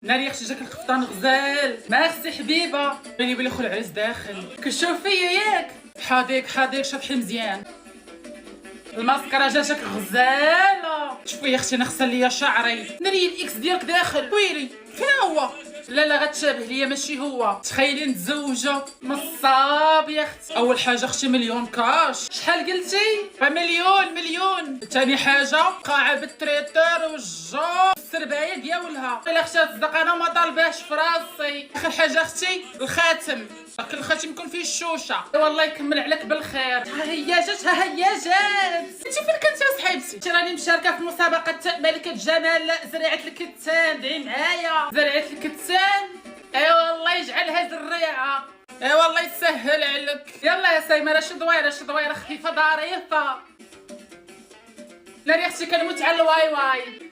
ناري اختي جاك القفطان غزال. ميرسي حبيبه. بيني بلي خو العريس داخل. كتشوف فيا ياك؟ حاضيك شطحي مزيان. الماسكرا جاتك غزاله. شوفي يا اختي انا خسر ليا شعري. ناري الاكس ديالك داخل. ويلي فين هو؟ لا غتشابه ليا ماشي هو. تخيلي نتزوجوا نصاب يا اختي. اول حاجه اختي مليون كاش. شحال قلتي؟ مليون. ثاني حاجه قاعه بالتريتور والجو السربايه ديالها. الا اختي تصدق انا ما طالباش في راسي. اخر حاجه اختي الخاتم. لكن الخاتم يكون فيه الشوشه. والله يكمل عليك بالخير. ها هي جات. انت فين كنتي يا صاحبتي؟ راني مشاركه في مسابقه ملكه جمال زريعه الكتان. دعي معايا. زريعه الكتان. اي والله يجعلها زريعه. اي والله يسهل عليك. يلا يا سيمره شي دويره خفيفه ظريفه. لا ريحتي كنموت على الواي.